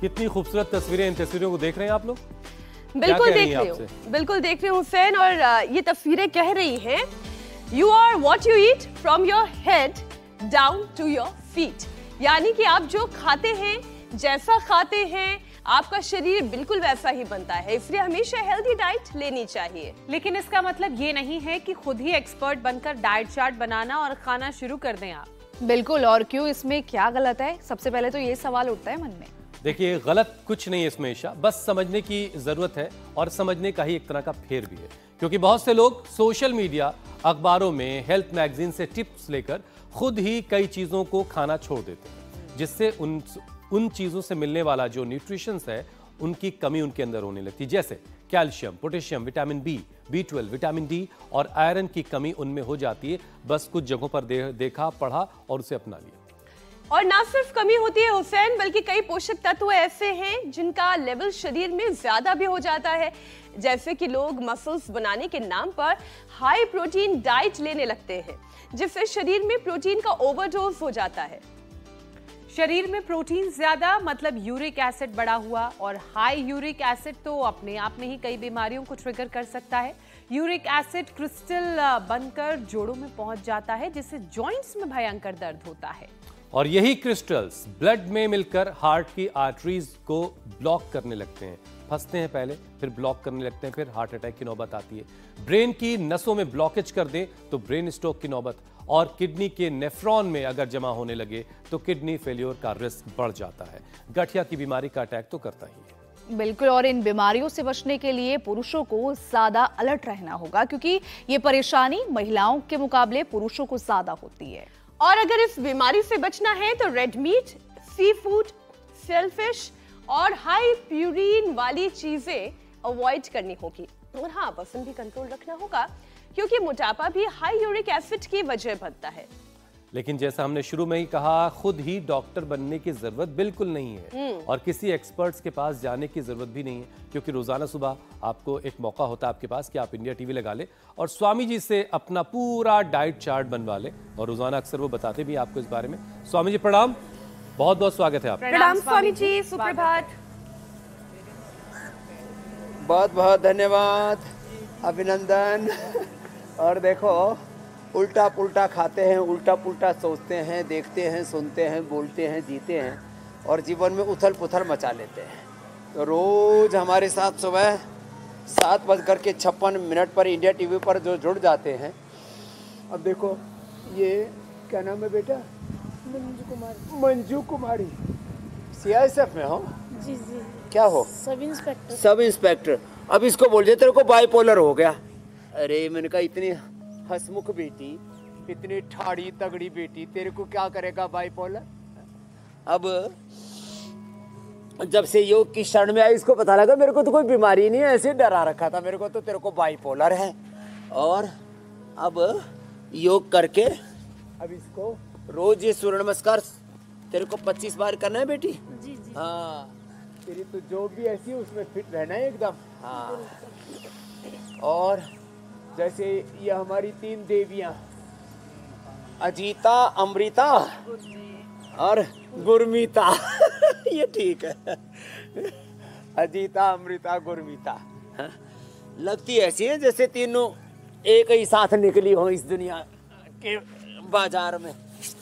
कितनी खूबसूरत तस्वीरें, इन तस्वीरों को देख रहे हैं आप लोग? बिल्कुल देख रही हूँ, बिल्कुल देख रही हूँ हुसैन। और ये तस्वीरें कह रही हैं you are what you eat from your head down to your feet, यानी कि आप जो खाते हैं, जैसा खाते हैं, आपका शरीर बिल्कुल वैसा ही बनता है, इसलिए हमेशा हेल्दी डाइट लेनी चाहिए। लेकिन इसका मतलब ये नहीं है कि खुद ही एक्सपर्ट बनकर डाइट चार्ट बनाना और खाना शुरू कर दें आप। बिल्कुल, और क्यों, इसमें क्या गलत है? सबसे पहले तो ये सवाल उठता है मन में। देखिए, गलत कुछ नहीं है इसमें ईशा, बस समझने की जरूरत है और समझने का ही एक तरह का फेर भी है, क्योंकि बहुत से लोग सोशल मीडिया, अखबारों में, हेल्थ मैगजीन से टिप्स लेकर खुद ही कई चीजों को खाना छोड़ देते हैं, जिससे उन चीजों से मिलने वाला जो न्यूट्रिशंस है उनकी कमी उनके अंदर होने लगती है, जैसे calcium, potassium, vitamin B, B12, vitamin D और आयरन की कमी उनमें हो जाती है। बस कुछ जगहों पर देखा, पढ़ा और उसे अपना लिया। और ना सिर्फ कमी होती है हुसैन, बल्कि कई पोषक तत्व ऐसे हैं जिनका लेवल शरीर में ज्यादा भी हो जाता है, जैसे कि लोग मसल्स बनाने के नाम पर हाई प्रोटीन डाइट लेने लगते हैं, जिससे शरीर में प्रोटीन का ओवरडोज हो जाता है। शरीर में प्रोटीन ज्यादा मतलब यूरिक एसिड बढ़ा हुआ, और हाई यूरिक एसिड तो अपने आप में ही कई बीमारियों को ट्रिगर कर सकता है। यूरिक एसिड क्रिस्टल बनकर जोड़ों में पहुंच जाता है, जिससे जॉइंट्स में भयंकर दर्द होता है। और यही क्रिस्टल्स ब्लड में मिलकर हार्ट की आर्टरीज को ब्लॉक करने लगते हैं, फंसते हैं पहले, फिर ब्लॉक करने लगते हैं, फिर हार्ट अटैक की नौबत आती है। ब्रेन की नसों में ब्लॉकेज कर दें तो ब्रेन स्ट्रोक की नौबत, और किडनी के नेफ्रॉन में अगर जमा होने लगे तो किडनी फेलियर का रिस्क बढ़ जाता है। गठिया की बीमारी का अटैक तो करता ही है। बिल्कुल, और इन बीमारियों से बचने के लिए पुरुषों को ज्यादा अलर्ट रहना होगा, क्योंकि ये परेशानी महिलाओं के मुकाबले पुरुषों को ज्यादा होती है। और अगर इस बीमारी से बचना है तो red meat, sea food, shellfish और हाई प्यूरिन वाली चीजें अवॉइड करनी होगी। और हाँ, वजन भी कंट्रोल रखना होगा, क्योंकि मोटापा भी हाई यूरिक एसिड की वजह बनता है। लेकिन जैसा हमने शुरू में ही कहा, खुद ही डॉक्टर बनने की जरूरत बिल्कुल नहीं है और किसी एक्सपर्ट्स के पास जाने की जरूरत भी नहीं है, क्योंकि रोजाना सुबह आपको एक मौका होता है आपके पास कि आप इंडिया टीवी लगा ले और स्वामी जी से अपना पूरा डाइट चार्ट बनवा ले, और रोजाना अक्सर वो बताते भी आपको इस बारे में। स्वामी जी प्रणाम, बहुत बहुत स्वागत है आपका। प्रणाम स्वामी जी, सुप्रभात। बहुत बहुत धन्यवाद, अभिनंदन। और देखो, उल्टा पुल्टा खाते हैं, उल्टा पुल्टा सोचते हैं, देखते हैं, सुनते हैं, बोलते हैं, जीते हैं और जीवन में उथल पुथल मचा लेते हैं। तो रोज़ हमारे साथ सुबह 7:56 पर इंडिया टीवी पर जो जुड़ जाते हैं। अब देखो, ये क्या नाम है बेटा? मंजू कुमारी। मंजू कुमारी, CISF में हो? जी जी। क्या हो? Sub inspector. Sub inspector. अब इसको बोल दे तेरे को बाइपोलर हो गया। अरे मैंने कहा, इतनी हंसमुख बेटी, इतनी ठाड़ी तगड़ी बेटी, तेरे को क्या करेगा बाइपोलर? अब जब से योग की शरण में आई, इसको पता लगा मेरे को तो कोई बीमारी नहीं है, ऐसे डरा रखा था मेरे को तो तेरे को बाइपोलर है। और अब योग करके अब इसको रोज ये सूर्य नमस्कार तेरे को 25 बार करना है बेटी। जी जी। हाँ, तेरी तो जो भी ऐसी है उसमें फिट रहना है एकदम। हाँ, और जैसे ये हमारी 3 देवियां, अजीता, अमृता और गुरमीता ये ठीक है। अजीता, अमृता, गुरमीता, हाँ? लगती ऐसी है जैसे तीनों एक ही साथ निकली हो इस दुनिया के बाजार में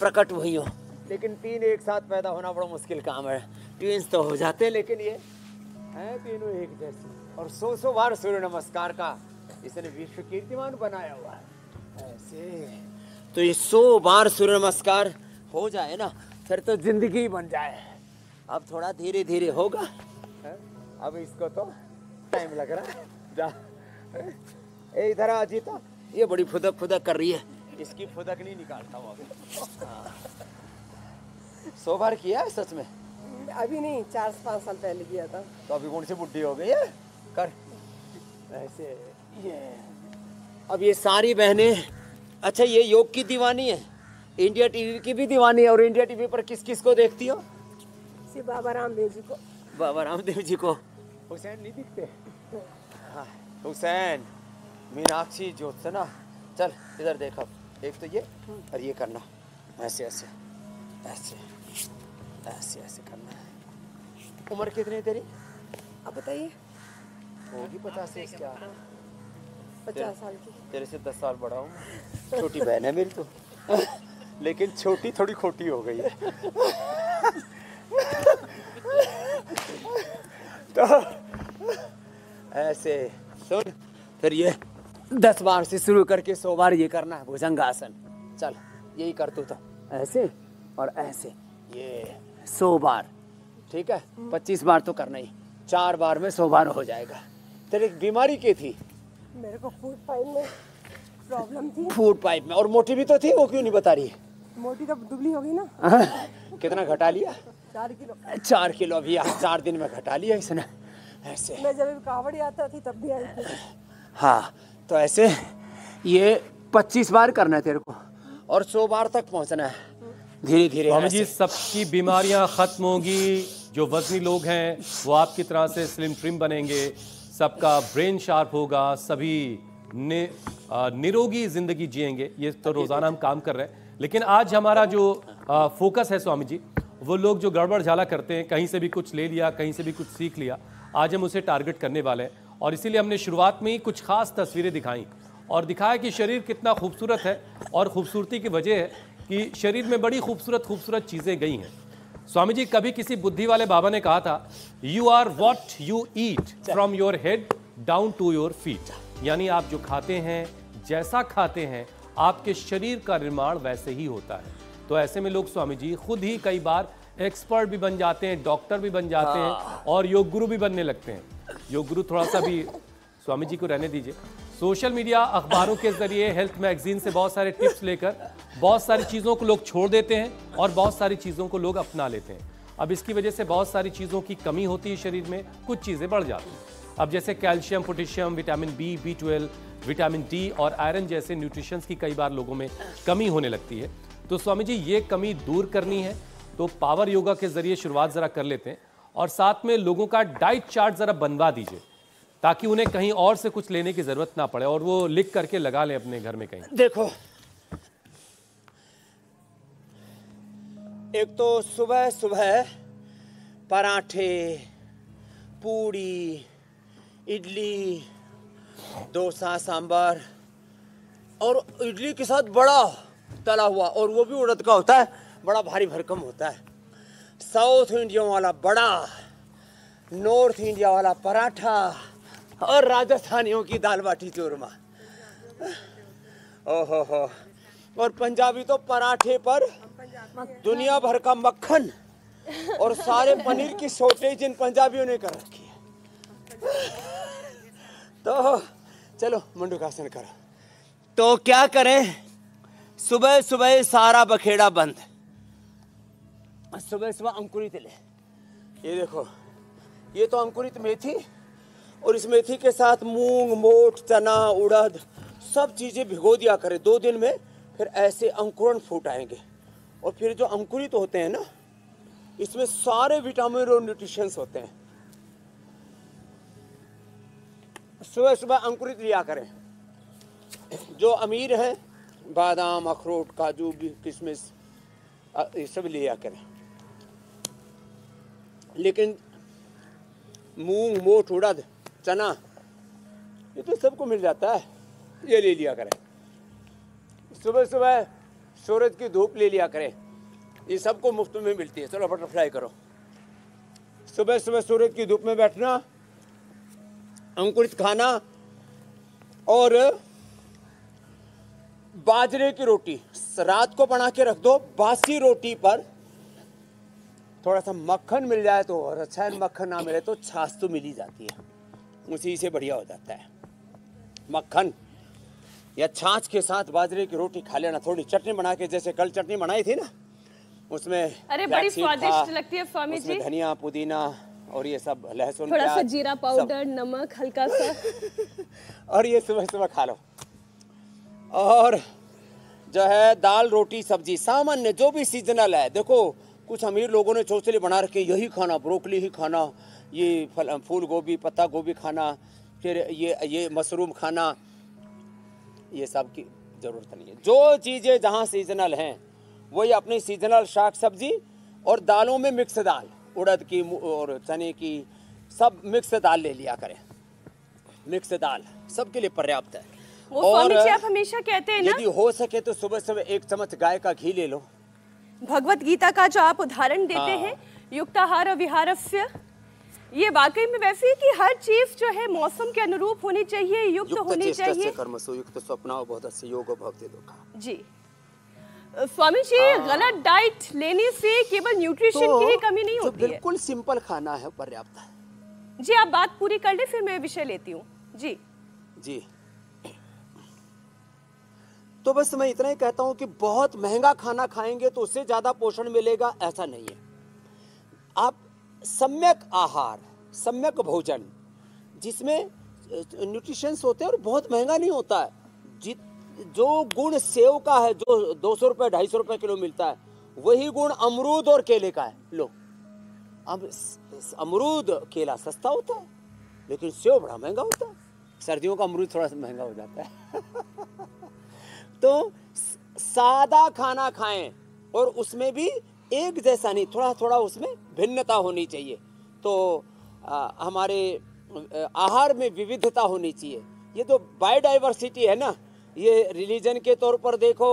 प्रकट हुई हो, लेकिन 3 एक साथ पैदा होना बड़ा मुश्किल काम है। ट्विंस तो हो जाते हैं, लेकिन ये हैं तीनों एक जैसे। और 100 बार सूर्य नमस्कार का इसने विश्व कीर्तिमान बनाया हुआ है ऐसे। तो ये 100 बार सूर्य नमस्कार हो जाए ना, फिर तो जिंदगी बन जाए। अब थोड़ा धीरे धीरे होगा है? अब इसको तो टाइम लग रहा है। जा इधर आ अजीता, ये बड़ी फुदक फुदक कर रही है, इसकी फुदक नहीं निकालता हूँ अभी। 100 बार किया है सच में? अभी नहीं, 4-5 साल पहले किया था। तो अभी कौन सी बुढ़ी हो गई है? कर ऐसे। ये अब ये सारी बहनें, अच्छा ये योग की दीवानी है, इंडिया टीवी की भी दीवानी है। और इंडिया टीवी पर किस किस को देखती हो? सिर्फ बाबा रामदेव जी को। बाबा रामदेव जी को। हुसैन नहीं दिखते? हाँ, हुसैन, मीनाक्षी, ज्योत्सना। चल इधर देखो, एक तो ये और ये करना, ऐसे ऐसे ऐसे ऐसे ऐसे करना है। उम्र कितनी है तेरी? अब बताइए। होगी 50 से क्या? 50 साल की। तेरे से 10 साल बड़ा हूँ। छोटी बहन है मेरी तो, लेकिन छोटी थोड़ी खोटी हो गई है। तो ऐसे सुन, फिर ये 10 बार से शुरू करके 100 बार ये करना है भुजंगासन। चल यही कर तू तो, ऐसे और ऐसे, ये 100 बार, ठीक है? 25 बार तो करना ही, 4 बार में 100 बार हो जाएगा। तेरी बीमारी क्या थी? मेरे को फूड पाइप में प्रॉब्लम थी। फूड पाइप में, और मोटी भी तो थी, वो क्यों नहीं बता रही है? मोटी तो दुबली हो गई ना। कितना घटा लिया? 4 किलो। 4 किलो अभी 4 दिन में घटा लिया इसने। ऐसे मैं जब कावड़ी आता थी तब भी आई थी। हाँ, तो ऐसे ये 25 बार करना है तेरे को, और 100 बार तक पहुंचना है धीरे धीरे। स्वामी जी, सबकी बीमारियां खत्म होंगी। जो वजनी लोग हैं वो आपकी तरह से स्लिम ट्रिम बनेंगे, सबका ब्रेन शार्प होगा, सभी निरोगी जिंदगी जिएंगे। ये तो रोजाना हम काम कर रहे हैं, लेकिन आज हमारा जो फोकस है स्वामी जी, वो लोग जो गड़बड़ झाला करते हैं, कहीं से भी कुछ ले लिया, कहीं से भी कुछ सीख लिया, आज हम उसे टारगेट करने वाले हैं। और इसीलिए हमने शुरुआत में ही कुछ खास तस्वीरें दिखाई और दिखाया कि शरीर कितना खूबसूरत है, और खूबसूरती की वजह है कि शरीर में बड़ी खूबसूरत खूबसूरत चीज़ें गई हैं। स्वामी जी, कभी किसी बुद्धि वाले बाबा ने कहा था, you are what you eat from your head down to your feet, यानी आप जो खाते हैं, जैसा खाते हैं, आपके शरीर का निर्माण वैसे ही होता है। तो ऐसे में लोग स्वामी जी खुद ही कई बार एक्सपर्ट भी बन जाते हैं, डॉक्टर भी बन जाते हैं, और योग गुरु भी बनने लगते हैं। योग गुरु थोड़ा सा भी स्वामी जी को रहने दीजिए। सोशल मीडिया, अखबारों के जरिए, हेल्थ मैगजीन से बहुत सारे टिप्स लेकर बहुत सारी चीज़ों को लोग छोड़ देते हैं और बहुत सारी चीज़ों को लोग अपना लेते हैं। अब इसकी वजह से बहुत सारी चीज़ों की कमी होती है शरीर में, कुछ चीज़ें बढ़ जाती हैं। अब जैसे calcium, potassium, vitamin B, B12, vitamin D और आयरन जैसे न्यूट्रिशंस की कई बार लोगों में कमी होने लगती है। तो स्वामी जी, ये कमी दूर करनी है तो पावर योगा के जरिए शुरुआत ज़रा कर लेते हैं, और साथ में लोगों का डाइट चार्ट ज़रा बनवा दीजिए ताकि उन्हें कहीं और से कुछ लेने की ज़रूरत ना पड़े, और वो लिख करके लगा लें अपने घर में कहीं। देखो, एक तो सुबह सुबह पराठे, पूड़ी, इडली, डोसा, सांभर, और इडली के साथ बड़ा तला हुआ, और वो भी उड़द का होता है, बड़ा भारी भरकम होता है। साउथ इंडिया वाला बड़ा, नॉर्थ इंडिया वाला पराठा, और राजस्थानियों की दाल बाटी चूरमा, ओहो हो, और पंजाबी तो पराठे पर दुनिया भर का मक्खन, और सारे पनीर की शॉर्टेज इन पंजाबियों ने कर रखी है। तो चलो मंडूकासन करो। तो क्या करें, सुबह सुबह सारा बखेड़ा बंद, सुबह सुबह अंकुरित ले। ये देखो, ये तो अंकुरित मेथी, और इस मेथी के साथ मूंग, मोठ, चना, उड़द सब चीजें भिगो दिया करें 2 दिन में, फिर ऐसे अंकुरण फूट आएंगे। और फिर जो अंकुरित होते हैं ना, इसमें सारे विटामिन और न्यूट्रिशंस होते हैं। सुबह सुबह अंकुरित लिया करें। जो अमीर हैं, बादाम, अखरोट, काजू, किशमिश, ये सब लिया करें। लेकिन मूंग, मोठ, उड़द, चना, ये तो सबको मिल जाता है, ये ले लिया करें। सुबह सुबह सूरज की धूप ले लिया करें, ये सबको मुफ्त में मिलती है। चलो बटरफ्लाई करो। सुबह सुबह सूरज की धूप में बैठना, अंकुरित खाना, और बाजरे की रोटी रात को बना के रख दो। बासी रोटी पर थोड़ा सा मक्खन मिल जाए तो और अच्छा है, मक्खन ना मिले तो छाछ तो मिल ही जाती है, उसी से बढ़िया हो जाता है। मक्खन या छाछ के साथ बाजरे की रोटी खा लेना, थोड़ी चटनी बना के, जैसे कल चटनी बनाई थी ना, उसमें अरे बड़ी स्वादिष्ट लगती है स्वामी जी। धनिया, पुदीना और ये सब, लहसुन, थोड़ा सा जीरा पाउडर, नमक हल्का सा, और ये सुबह सुबह खा लो। और जो है दाल, रोटी, सब्जी, सामान्य जो भी सीजनल है। देखो, कुछ अमीर लोगों ने चौचले बना रखे, यही खाना, ब्रोकली ही खाना, ये फूल गोभी, पत्ता गोभी खाना, फिर ये मशरूम खाना, ये सब की जरूरत नहीं है। जो चीज़ें जहाँ सीजनल हैं वही अपनी सीजनल शाक सब्जी, और दालों में मिक्स दाल, उड़द की और चने की, सब मिक्स दाल ले लिया करें। मिक्स दाल सबके लिए पर्याप्त है। वो और स्वामी जी आप हमेशा कहते हैं ना, यदि हो सके तो सुबह सुबह 1 चम्मच गाय का घी ले लो। भगवत गीता का जो आप उदाहरण देते हैं, युक्ताहार विहारस्य, ये वाकई में वैसे ही कि हर चीज जो है मौसम के अनुरूप होनी चाहिए, युक्त होनी चाहिए। कर्मसु युक्त स्वप्नाओ बहुत योग भक्ति दुखा। जी स्वामी जी, गलत डाइट लेने से केवल न्यूट्रिशन की ही कमी नहीं होती है। बिल्कुल सिंपल खाना है, पर्याप्त है। जी आप बात पूरी कर ले, फिर मैं विषय लेती हूँ। जी जी, तो बस मैं इतना ही कहता हूं कि बहुत महंगा खाना खाएंगे तो उससे ज्यादा पोषण मिलेगा, ऐसा नहीं है। आप सम्यक आहार, सम्यक भोजन जिसमें न्यूट्रिशंस होते हैं और बहुत महंगा नहीं होता है। जो गुण सेव का है जो 200 रुपए 250 रुपए किलो मिलता है, वही गुण अमरूद और केले का है। लो, अब अमरूद केला सस्ता होता है लेकिन सेव बड़ा महंगा होता है। सर्दियों का अमरूद थोड़ा सा महंगा हो जाता है। तो सादा खाना खाएं और उसमें भी एक जैसा नहीं, थोड़ा थोड़ा उसमें भिन्नता होनी चाहिए। तो हमारे आहार में विविधता होनी चाहिए। ये जो बायोडाइवर्सिटी है ना, ये रिलीजन के तौर पर देखो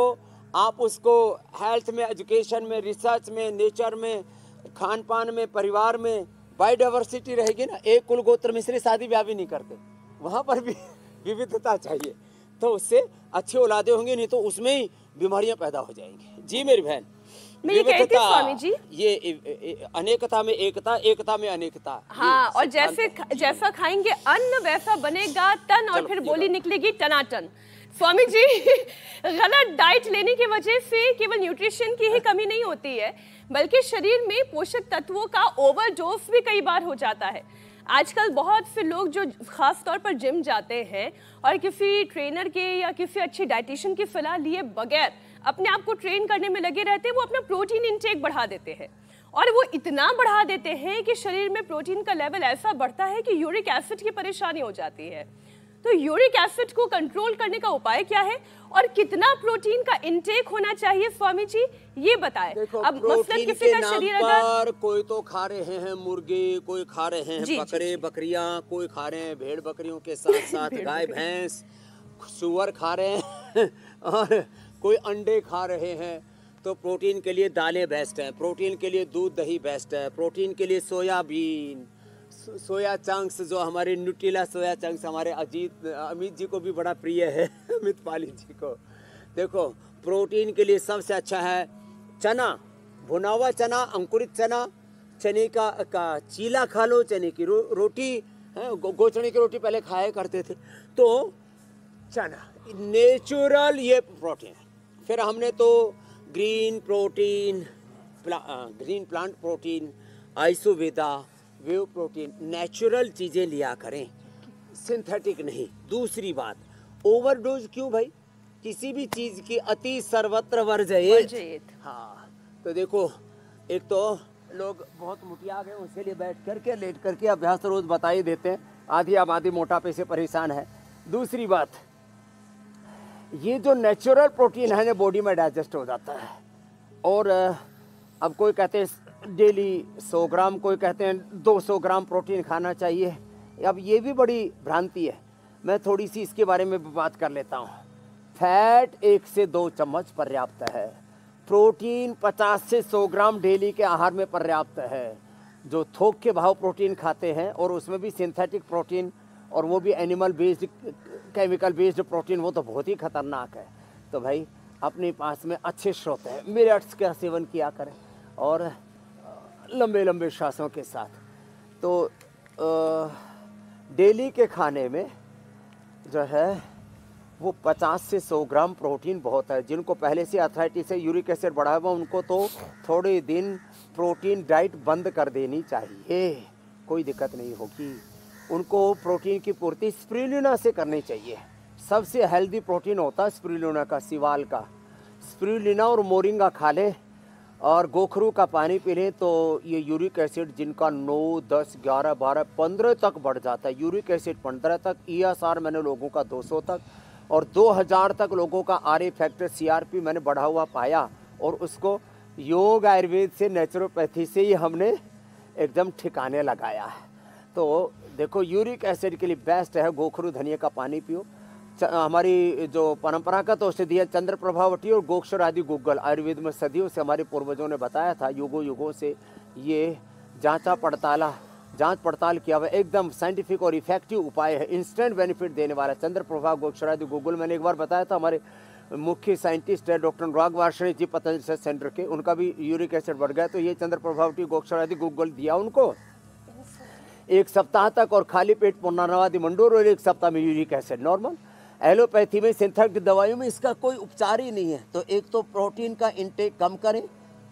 आप, उसको हेल्थ में, एजुकेशन में, रिसर्च में, नेचर में, खान पान में, परिवार में बायोडाइवर्सिटी रहेगी ना। एक कुल गोत्र में से शादी ब्याह भी नहीं करते, वहाँ पर भी विविधता चाहिए, तो उससे अच्छे औलादे होंगे, नहीं तो उसमें ही बीमारियां पैदा हो जाएंगी। जी मेरी बहन, मैं ये कहती हूँ स्वामी जी, ये अनेकता में एकता, एकता में अनेकता। हाँ, और जैसा खाएंगे अन्न वैसा बनेगा तन, और फिर बोली निकलेगी टनाटन। स्वामी जी, गलत डाइट लेने की वजह से केवल न्यूट्रिशन की ही कमी नहीं होती है, बल्कि शरीर में पोषक तत्वों का ओवरडोज भी कई बार हो जाता है। आजकल बहुत से लोग जो खास तौर पर जिम जाते हैं और किसी ट्रेनर के या किसी अच्छे डाइटिशियन की सलाह लिए बगैर अपने आप को ट्रेन करने में लगे रहते हैं, वो अपना प्रोटीन इंटेक बढ़ा देते हैं, और वो इतना बढ़ा देते हैं कि शरीर में प्रोटीन का लेवल ऐसा बढ़ता है कि यूरिक एसिड की परेशानी हो जाती है। तो यूरिक एसिड को कंट्रोल करने का उपाय क्या है और कितना प्रोटीन का इंटेक होना चाहिए स्वामी जी, ये बताएं। अब मसलन किसी का शरीर अगर कोई तो खा रहे हैं मुर्गे, कोई खा रहे हैं बकरे बकरियां, कोई खा रहे हैं भेड़ बकरियों के साथ साथ गाय भैंस सुअर खा रहे हैं और कोई अंडे खा रहे हैं, तो प्रोटीन के लिए दालें बेस्ट है, प्रोटीन के लिए दूध दही बेस्ट है, प्रोटीन के लिए सोयाबीन, सोया चंक्स, जो हमारे न्यूट्रिला सोया चंक्स हमारे अमित जी को भी बड़ा प्रिय है, अमित पाली जी को। देखो प्रोटीन के लिए सबसे अच्छा है चना, भुना हुआ चना, अंकुरित चना, चने का चीला खा लो, चने की रोटी, गोचने की रोटी पहले खाया करते थे, तो चना नेचुरल ये प्रोटीन है। फिर हमने तो ग्रीन प्लांट प्रोटीन, आइसोवेदा, वेव प्रोटीन, नेचुरल चीजें लिया करें, सिंथेटिक नहीं। दूसरी बात, ओवरडोज क्यों भाई, किसी भी चीज की अति सर्वत्र वर्जयेत। हाँ, तो देखो एक तो लोग बहुत मुटिया गए, उसके लिए बैठ करके लेट करके अभ्यास रोज बता ही देते हैं, आधी आबादी मोटापे से परेशान है। दूसरी बात, ये जो नेचुरल प्रोटीन है ना बॉडी में डाइजेस्ट हो जाता है, और अब कोई कहते हैं डेली 100 ग्राम, कोई कहते हैं 200 ग्राम प्रोटीन खाना चाहिए। अब ये भी बड़ी भ्रांति है, मैं थोड़ी सी इसके बारे में बात कर लेता हूँ। फैट 1 से 2 चम्मच पर्याप्त है, प्रोटीन 50 से 100 ग्राम डेली के आहार में पर्याप्त है। जो थोक के भाव प्रोटीन खाते हैं और उसमें भी सिंथेटिक प्रोटीन, और वो भी animal based, chemical based protein, वो तो बहुत ही खतरनाक है। तो भाई अपने पास में अच्छे स्रोत है, मिलेट्स का सेवन किया करें और लंबे लंबे श्वासों के साथ। तो डेली के खाने में जो है वो 50 से 100 ग्राम प्रोटीन बहुत है। जिनको पहले से आर्थराइटिस है, यूरिक एसिड बढ़ा हुआ, उनको तो थोड़े दिन प्रोटीन डाइट बंद कर देनी चाहिए, कोई दिक्कत नहीं होगी। उनको प्रोटीन की पूर्ति स्पिरुलिना से करनी चाहिए। सबसे हेल्दी प्रोटीन होता है स्पिरुलिना का, सिवाल का। स्पिरुलिना और मोरिंगा खा लें और गोखरू का पानी पी लें, तो ये यूरिक एसिड जिनका 9, 10, 11, 12, 15 तक बढ़ जाता है, यूरिक एसिड 15 तक, ESR मैंने लोगों का 200 तक और 2000 तक लोगों का RA फैक्टर CRP मैंने बढ़ा हुआ पाया। और उसको योग आयुर्वेद से, नेचुरोपैथी से ही हमने एकदम ठिकाने लगाया है। तो देखो यूरिक एसिड के लिए बेस्ट है गोखरू धनिया का पानी पियो। हमारी जो परंपरागत औषधि है चंद्र प्रभावटी और गोक्षर आदि गुग्गल आयुर्वेद में सदियों से हमारे पूर्वजों ने बताया था, युगों युगों से ये जांच पड़ताल किया हुआ एकदम साइंटिफिक और इफेक्टिव उपाय है, इंस्टेंट बेनिफिट देने वाला चंद्र प्रभाव गोक्षर आदि गुग्गल। मैंने एक बार बताया था, हमारे मुख्य साइंटिस्ट है डॉक्टर अनुराग वार्षणी जी पतंजलि रिसर्च सेंटर के, उनका भी यूरिक एसिड बढ़ गया तो ये चंद्र प्रभावटी गोक्षर आदि गुग्गल दिया उनको 1 सप्ताह तक, और खाली पेट पुनर्नवादि मंडूर, और 1 सप्ताह में यूरिक एसिड नॉर्मल। एलोपैथी में सिंथेटिक दवाइयों में इसका कोई उपचार ही नहीं है। तो एक तो प्रोटीन का इंटेक कम करें,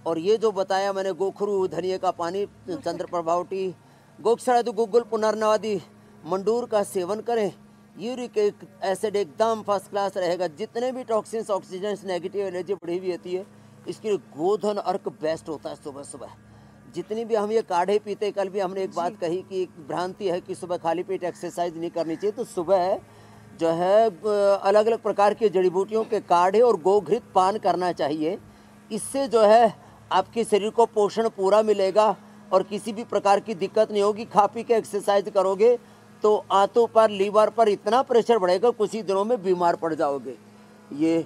और ये जो बताया मैंने गोखरू धनिया का पानी, चंद्र प्रभावटी गोक्षर आदि गुग्गल पुनर्नवादि मंडूर का सेवन करें। यूरिक एसिड एकदम फर्स्ट क्लास रहेगा। जितने भी टॉक्सिन्स ऑक्सीजन नेगेटिव एनर्जी बढ़ी हुई होती है, इसके लिए गोधन अर्क बेस्ट होता है सुबह सुबह। जितनी भी हम ये काढ़े पीते, कल भी हमने एक बात कही कि एक भ्रांति है कि सुबह खाली पेट एक्सरसाइज नहीं करनी चाहिए, तो सुबह जो है अलग अलग प्रकार की जड़ी बूटियों के काढ़े और गोघृत पान करना चाहिए। इससे जो है आपके शरीर को पोषण पूरा मिलेगा और किसी भी प्रकार की दिक्कत नहीं होगी। खा पी के एक्सरसाइज करोगे तो आंतों पर, लीवर पर इतना प्रेशर बढ़ेगा, कुछ ही दिनों में बीमार पड़ जाओगे। ये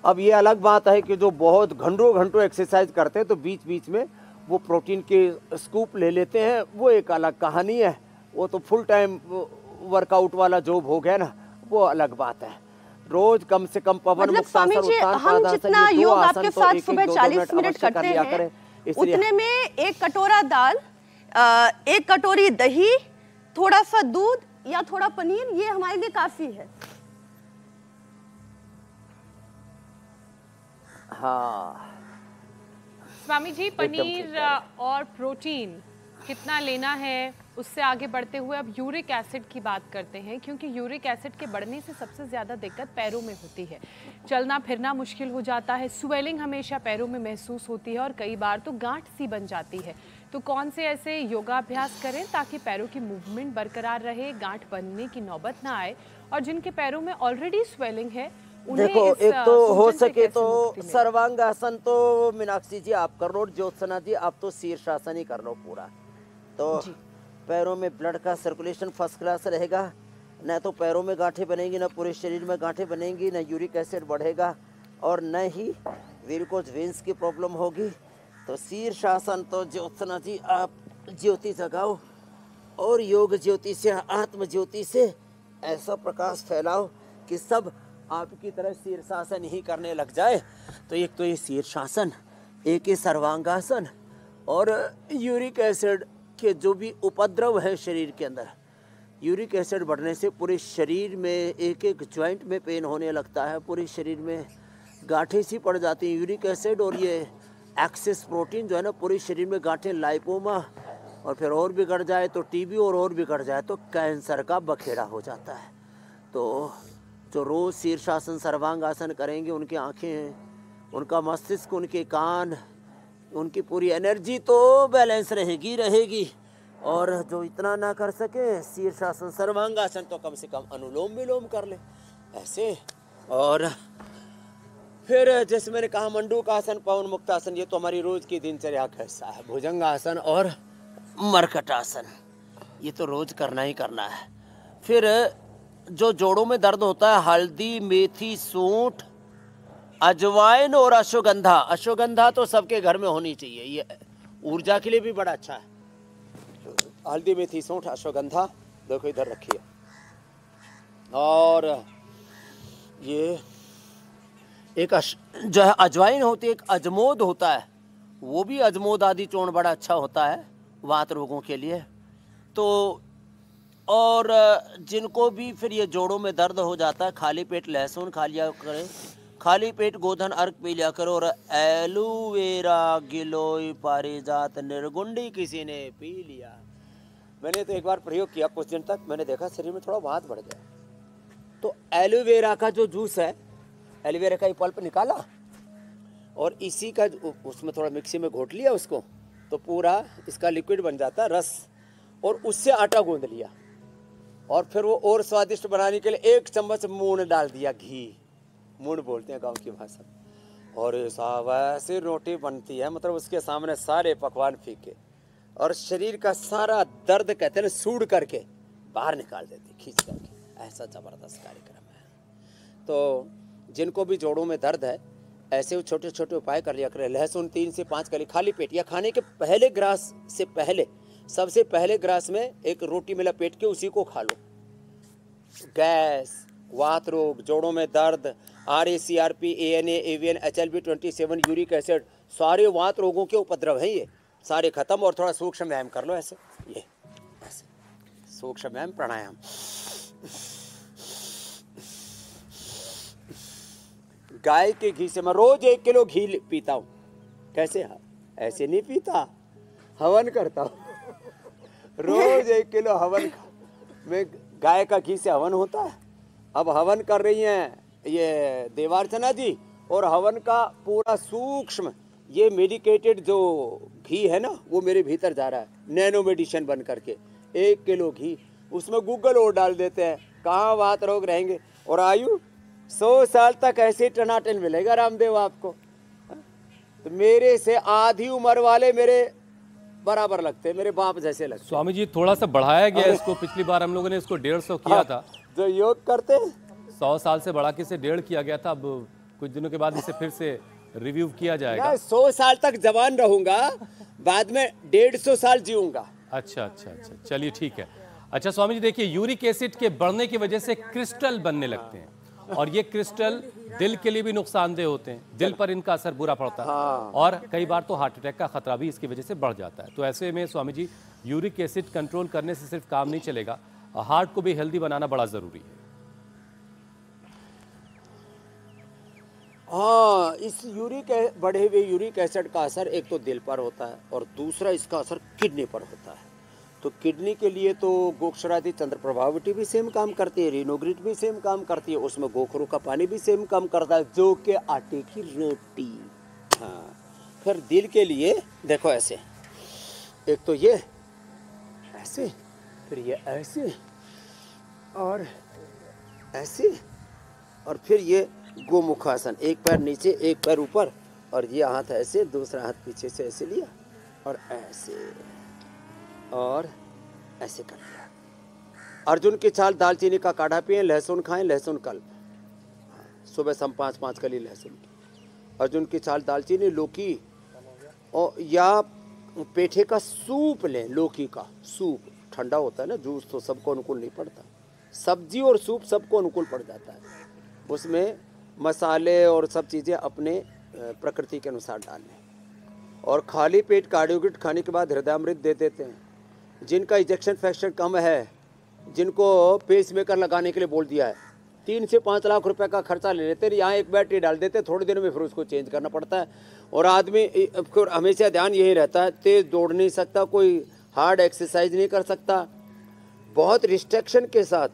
अब ये अलग बात है कि जो बहुत घंटों एक्सरसाइज करते हैं तो बीच बीच में वो प्रोटीन के स्कूप ले लेते हैं, वो एक अलग कहानी है। वो तो फुल टाइम वर्कआउट वाला जॉब हो गया ना, वो अलग बात है। रोज कम से कम पवन मतलब स्वामी जी, हम जितना योग आपके साथ सुबह 40 मिनट करते हैं, उतने में 1 कटोरा दाल, 1 कटोरी दही, थोड़ा सा दूध या थोड़ा पनीर, ये हमारे लिए काफी है। हाँ स्वामी जी, पनीर और प्रोटीन कितना लेना है, उससे आगे बढ़ते हुए अब यूरिक एसिड की बात करते हैं, क्योंकि यूरिक एसिड के बढ़ने से सबसे ज़्यादा दिक्कत पैरों में होती है। चलना फिरना मुश्किल हो जाता है, स्वेलिंग हमेशा पैरों में महसूस होती है और कई बार तो गांठ सी बन जाती है। तो कौन से ऐसे योगाभ्यास करें ताकि पैरों की मूवमेंट बरकरार रहे, गांठ बनने की नौबत ना आए, और जिनके पैरों में ऑलरेडी स्वेलिंग है उन्हें देखो, एक तो हो सके तो सर्वांगासन तो मीनाक्षी जी आप कर लो, ज्योत्सना जी आप तो शीर्षासन ही कर लो पूरा, तो पैरों में ब्लड का सर्कुलेशन फर्स्ट क्लास रहेगा। न तो पैरों में गांठें बनेंगी, न पूरे शरीर में गांठें बनेंगी, न यूरिक एसिड बढ़ेगा, और न ही वेरिकोज वेन्स की प्रॉब्लम होगी। तो शीर्षासन तो ज्योत्सना जी आप ज्योति जगाओ और योग ज्योति से, आत्म ज्योति से ऐसा प्रकाश फैलाओ कि सब आपकी तरह शीर्षासन ही करने लग जाए। तो एक तो ये शीर्षासन, एक ये सर्वांगासन, और यूरिक एसिड के जो भी उपद्रव है शरीर के अंदर, यूरिक एसिड बढ़ने से पूरे शरीर में एक एक जॉइंट में पेन होने लगता है, पूरे शरीर में गांठें सी पड़ जाती हैं। यूरिक एसिड और ये एक्सेस प्रोटीन जो है ना, पूरे शरीर में गांठें, लाइपोमा, और फिर और बिगड़ जाए तो टीबी, और बिगड़ जाए तो कैंसर का बखेड़ा हो जाता है। तो जो रोज़ शीर्षासन सर्वांगासन करेंगे, उनकी आँखें, उनका मस्तिष्क, उनके कान, उनकी पूरी एनर्जी तो बैलेंस रहेगी। और जो इतना ना कर सके शीर्षासन सर्वांगासन, तो कम से कम अनुलोम विलोम कर ले ऐसे। और फिर जैसे मैंने कहा मंडूकासन, पवन मुक्तासन, ये तो हमारी रोज की दिनचर्या का हिस्सा है। भुजंगासन और मरकटासन, ये तो रोज करना ही करना है। फिर जो जोड़ों में दर्द होता है, हल्दी, मेथी, सूंठ, अजवाइन और अश्वगंधा। अश्वगंधा तो सबके घर में होनी चाहिए, ये ऊर्जा के लिए भी बड़ा अच्छा है। हल्दी, मेथी, सूंठ, अश्वगंधा, देखो इधर रखिए। और ये एक जो है अजवाइन होती है, एक अजमोद होता है, वो भी अजमोद आदि चूर्ण बड़ा अच्छा होता है वात रोगों के लिए। तो और जिनको भी फिर ये जोड़ों में दर्द हो जाता है, खाली पेट लहसुन खा लिया करें, खाली पेट गोधन अर्क पी लिया करो, और एलोवेरा, गिलोय, पारिजात, निर्गुंडी किसी ने पी लिया। मैंने तो एक बार प्रयोग किया, कुछ दिन तक मैंने देखा शरीर में थोड़ा वात बढ़ गया। तो एलोवेरा का जो जूस है, एलोवेरा का पल्प निकाला और इसी का उसमें थोड़ा मिक्सी में घोट लिया उसको, तो पूरा इसका लिक्विड बन जाता है, रस, और उससे आटा गूंद लिया, और फिर वो और स्वादिष्ट बनाने के लिए 1 चम्मच मून डाल दिया, घी, मून बोलते हैं गांव की भाषा, और साहब ऐसी रोटी बनती है, मतलब उसके सामने सारे पकवान फीके। और शरीर का सारा दर्द कहते हैं सूड करके बाहर निकाल देती, खींच करके। ऐसा जबरदस्त कार्यक्रम है। तो जिनको भी जोड़ों में दर्द है, ऐसे छोटे छोटे उपाय कर लिया करें। लहसुन 3 से 5 कली खाली पेट, या खाने के पहले ग्रास से पहले, सबसे पहले ग्रास में एक रोटी में लपेट के उसी को खा लो। गैस, वात रोग, जोड़ों में दर्द, RACRP, ANA, AVN, HLB27, uric acid, सारे वात रोगों के उपद्रव हैं ये सारे खत्म। और थोड़ा सूक्ष्म व्यायाम कर लो, ऐसे ये ऐसे सूक्ष्म व्यायाम, प्राणायाम। गाय के घी से मैं रोज 1 किलो घी पीता हूँ। कैसे? ऐसे नहीं पीता, हवन करता हूँ। रोज 1 किलो हवन में गाय का घी से हवन होता है। अब हवन कर रही हैं ये देवार्चना जी, और हवन का पूरा सूक्ष्म ये मेडिकेटेड जो घी है ना, वो मेरे भीतर जा रहा है, नैनो मेडिसिन बन करके। 1 किलो घी, उसमें गूगल और डाल देते हैं, कहाँ वात रोग रहेंगे। और आयु 100 साल तक ऐसे टनाटन मिलेगा रामदेव आपको। तो मेरे से आधी उम्र वाले मेरे बराबर लगते हैं, मेरे बाप जैसे लगते। स्वामी जी थोड़ा सा बढ़ाया गया इसको, पिछली बार हम लोगों ने इसको 150 किया था। जो योग करते हैं 100 साल से बढ़ा के इसे 1.5 किया गया था। अब कुछ दिनों के बाद इसे फिर से रिव्यू किया जाएगा। 100 साल तक जवान रहूंगा, बाद में 150 साल जीऊंगा। अच्छा, चलिए ठीक है। अच्छा स्वामी जी देखिए, यूरिक एसिड के बढ़ने की वजह से क्रिस्टल बनने लगते हैं, और ये क्रिस्टल दिल के लिए भी नुकसानदेह होते हैं, दिल पर इनका असर बुरा पड़ता है। और कई बार तो हार्ट अटैक का खतरा भी इसकी वजह से बढ़ जाता है। तो ऐसे में Swami ji, uric acid control करने से सिर्फ काम नहीं चलेगा, हार्ट को भी हेल्दी बनाना बड़ा जरूरी है। हाँ, इस बढ़े हुए यूरिक एसिड का असर एक तो दिल पर होता है, और दूसरा इसका असर किडनी पर होता है। तो किडनी के लिए तो गोक्षरादि चंद्रप्रभावटी भी सेम काम करती है, रिनोग्रिट भी सेम काम करती है, उसमें गोखरू का पानी भी सेम काम करता है, जो कि आटे की रोटी। हाँ, फिर दिल के लिए देखो ऐसे, एक तो ये ऐसे, फिर ये ऐसे, और ऐसे, और फिर ये गोमुखासन, एक पैर नीचे एक पैर ऊपर, और ये हाथ ऐसे, दूसरा हाथ पीछे से ऐसे लिया, और ऐसे, और ऐसे कर लिया। अर्जुन की छाल, दालचीनी का काढ़ा पिए, लहसुन खाएं, लहसुन कल्प, सुबह शाम 5-5 कली लहसुन। अर्जुन की छाल, दालचीनी, लौकी, और या पेठे का सूप लें। लौकी का सूप ठंडा होता है ना, जूस तो सबको अनुकूल नहीं पड़ता, सब्जी और सूप सबको अनुकूल पड़ जाता है। उसमें मसाले और सब चीज़ें अपने प्रकृति के अनुसार डालें। और खाली पेट कार्डियोगिट खाने के बाद हृदयामृत दे देते हैं। जिनका इजेक्शन फ्रैक्शन कम है, जिनको पेस मेकर लगाने के लिए बोल दिया है, 3 से 5 लाख रुपए का खर्चा ले लेते हैं, यहाँ एक बैटरी डाल देते हैं, थोड़े दिनों में फिर उसको चेंज करना पड़ता है। और आदमी फिर हमेशा ध्यान यही रहता है, तेज दौड़ नहीं सकता, कोई हार्ड एक्सरसाइज नहीं कर सकता, बहुत रिस्ट्रिक्शन के साथ।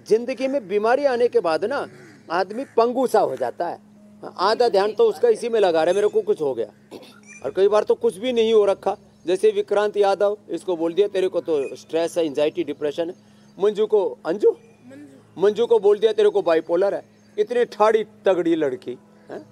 जिंदगी में बीमारी आने के बाद ना आदमी पंगु सा हो जाता है, आधा ध्यान तो उसका इसी में लगा रहा है, मेरे को कुछ हो गया। और कई बार तो कुछ भी नहीं हो रखा, जैसे विक्रांत यादव, इसको बोल दिया तेरे को तो स्ट्रेस है, एंजाइटी, डिप्रेशन है। मंजू को बोल दिया तेरे को बाइपोलर है। इतनी ठाड़ी तगड़ी लड़की है,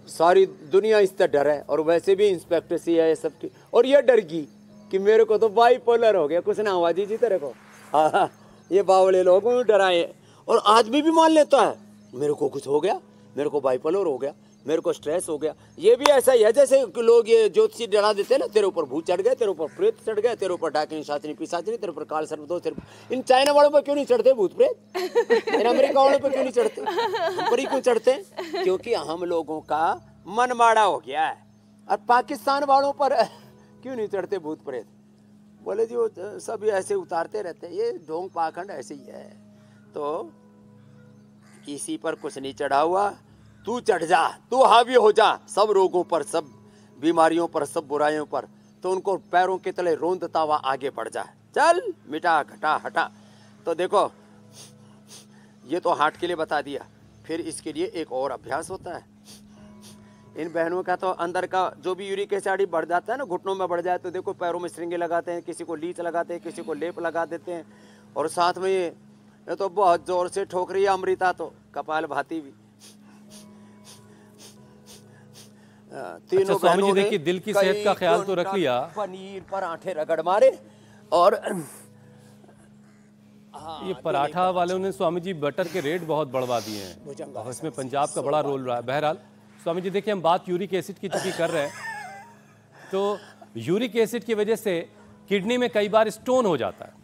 सारी दुनिया इससे डर है, और वैसे भी इंस्पेक्टर सी है सबकी, और ये डर गई कि मेरे को तो बाइपोलर हो गया। कुछ ना हुआ जी तेरे को। हाँ, ये बावले लोग डराए, और आदमी भी मान लेता है मेरे को कुछ हो गया, मेरे को बाइपोलर हो गया, मेरे को स्ट्रेस हो गया। ये भी ऐसा ही है जैसे लोग ये ज्योतिषी डरा देते हैं ना, तेरे ऊपर भूत चढ़ गए, तेरे ऊपर प्रेत चढ़ गए, तेरे ऊपर डाकिनी शास्त्री पिशाचिनी, तेरे ऊपर काल सर्पदोष। इन चाइना वालों पर क्यों नहीं चढ़ते भूत प्रेत? इन अमेरिका वालों पर क्यों नहीं चढ़ते? हम पर ही क्यों चढ़ते? क्योंकि हम लोगों का मन माड़ा हो गया है। और पाकिस्तान वालों पर क्यों नहीं चढ़ते भूत प्रेत? बोले जी वो सब ऐसे उतारते रहते हैं, ये ढोंग पाखंड ऐसे ही है। तो किसी पर कुछ नहीं चढ़ा हुआ, तू चढ़ जा, तू हावी हो जा सब रोगों पर, सब बीमारियों पर, सब बुराइयों पर। तो उनको पैरों के तले रोंदता हुआ आगे बढ़ जा, चल मिटा घटा हटा। तो देखो ये तो हार्ट के लिए बता दिया, फिर इसके लिए एक और अभ्यास होता है। इन बहनों का तो अंदर का जो भी यूरिक एसिड बढ़ जाता है ना, घुटनों में बढ़ जाए, तो देखो पैरों में श्रृंगे लगाते हैं, किसी को लीच लगाते हैं, किसी को लेप लगा देते हैं। और साथ में ये तो बहुत जोर से ठोक रही है अमृता, तो कपाल भाती भी। तीनों अच्छा, स्वामी जी बहनों ने देखिए, दिल की सेहत का कई ख्याल तो क्विंटल रख लिया। पनीर पराठे रगड़ मारे। और ये पराठा वालों ने स्वामी जी बटर के रेट बहुत बढ़वा दिए हैं भुजंगा और इसमें पंजाब का बड़ा रोल रहा है। बहरहाल स्वामी जी देखिए, हम बात यूरिक एसिड की चूंकि कर रहे हैं, तो यूरिक एसिड की वजह से किडनी में कई बार स्टोन हो जाता है।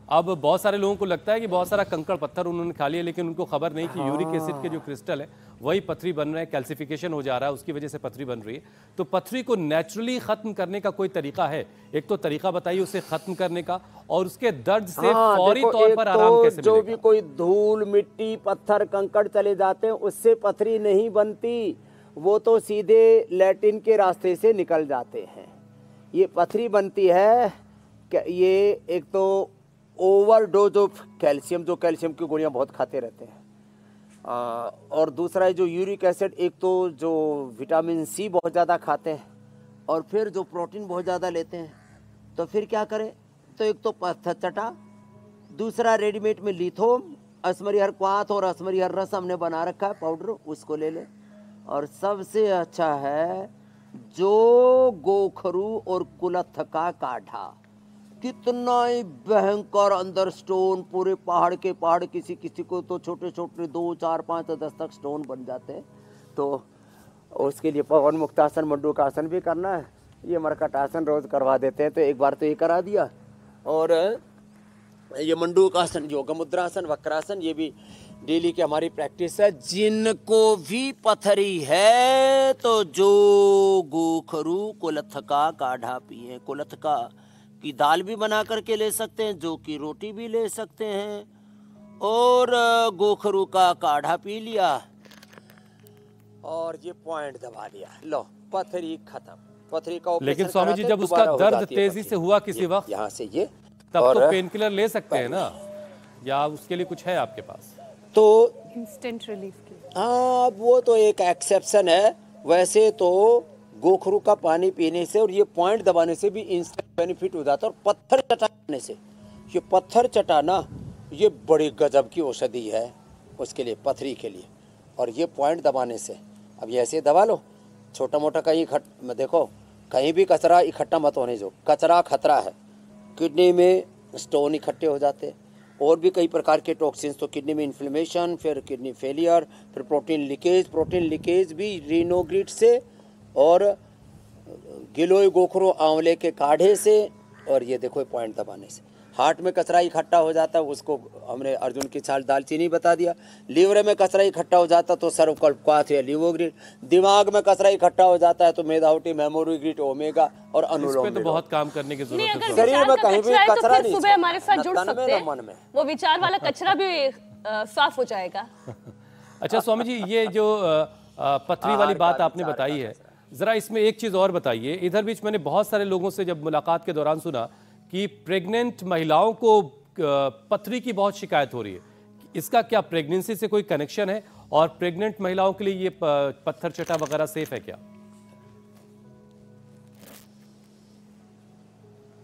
अब बहुत सारे लोगों को लगता है कि बहुत सारा कंकड़ पत्थर उन्होंने खा लिया, लेकिन उनको खबर नहीं कि यूरिक एसिड के जो क्रिस्टल है वही पथरी बन रहे हैं, कैल्सिफिकेशन हो जा रहा है, उसकी वजह से पथरी बन रही है। तो पथरी को नेचुरली खत्म करने का कोई तरीका है? एक तो तरीका बताइए उसे खत्म करने का, और उसके दर्द से फौरी तौर पर आराम कैसे जो मिलेगा? भी कोई धूल मिट्टी पत्थर कंकड़ चले जाते हैं उससे पथरी नहीं बनती, वो तो सीधे लैट्रिन के रास्ते से निकल जाते हैं। ये पथरी बनती है ये एक तो ओवरडोज ऑफ कैल्शियम, जो कैल्शियम की गोलियां बहुत खाते रहते हैं, और दूसरा है जो यूरिक एसिड, एक तो जो विटामिन सी बहुत ज़्यादा खाते हैं और फिर जो प्रोटीन बहुत ज़्यादा लेते हैं। तो फिर क्या करें? तो एक तो पत्थर चटा, दूसरा रेडीमेड में लिथोम, असमरी हर क्वाथ और असमरी हर रस हमने बना रखा है पाउडर, उसको ले लें। और सबसे अच्छा है जो गोखरू और कुलथ का काढ़ा, कितना ही भयंकर अंदर स्टोन, पूरे पहाड़ के पहाड़, किसी किसी को तो छोटे छोटे 2, 4, 5, 10 तक स्टोन बन जाते हैं। तो उसके लिए पवन मुक्तासन मंडूक आसन भी करना है, ये मरकट आसन रोज करवा देते हैं। तो एक बार तो ये करा दिया, और ये मंडूक आसन, योग मुद्रासन, वक्रासन, ये भी डेली की हमारी प्रैक्टिस है। जिनको भी पथरी है तो जो गोखरू कुलथ का काढ़ा पिए, कुलथ का की दाल भी बना करके ले सकते हैं, जो की रोटी भी ले सकते हैं, और गोखरू का काढ़ा पी लिया और ये पॉइंट दबा लिया, लो पथरी खत्म। पथरी का लेकिन स्वामी जी जब उसका दर्द तेजी से हुआ किसी वक्त, यहाँ से ये तब तो पेन किलर ले सकते हैं ना, या उसके लिए कुछ है आपके पास? तो इंस्टेंट रिलीफ की, हाँ वो तो एक एक्सेप्शन है। वैसे तो गोखरू का पानी पीने से और ये पॉइंट दबाने से भी इंस्टेंट बेनिफिट हो जाता है। और पत्थर चटाने से, ये पत्थर चटाना ये बड़ी गजब की औषधि है उसके लिए, पथरी के लिए। और ये पॉइंट दबाने से, अब ये ऐसे दबा लो, छोटा मोटा कहीं देखो कहीं भी कचरा इकट्ठा मत होने जो, कचरा खतरा है। किडनी में स्टोन इकट्ठे हो जाते हैं, और भी कई प्रकार के टॉक्सिन्स, तो किडनी में इन्फ्लेमेशन, फिर किडनी फेलियर, फिर प्रोटीन लीकेज भी रीनोग्रिट से, और गिलोय गोखरू आंवले के काढ़े से, और ये देखो पॉइंट दबाने से। हार्ट में कचरा इकट्ठा हो जाता है, उसको हमने अर्जुन की छाल दालचीनी बता दिया। लीवर में कचरा इकट्ठा हो जाता तो सर्वकल्पक्वाथ या लिवोग्रिड। दिमाग में कचरा इकट्ठा हो जाता है तो मेधावटी, मेमोरीग्रिड, ओमेगा और अनुलोम विलोम। तो बहुत काम करने की जरूरत है। शरीर में कहीं भी कचरा नहीं, सुबह हमारे साथ जुड़ सकते हैं, मन में वो विचार वाला कचरा भी साफ हो जाएगा। अच्छा स्वामी जी, ये जो पथरी वाली बात आपने बताई है, जरा इसमें एक चीज और बताइए। इधर बीच मैंने बहुत सारे लोगों से जब मुलाकात के दौरान सुना कि प्रेग्नेंट महिलाओं को पथरी की बहुत शिकायत हो रही है, इसका क्या प्रेगनेंसी से कोई कनेक्शन है? और प्रेग्नेंट महिलाओं के लिए ये पत्थर चटा वगैरह सेफ है क्या?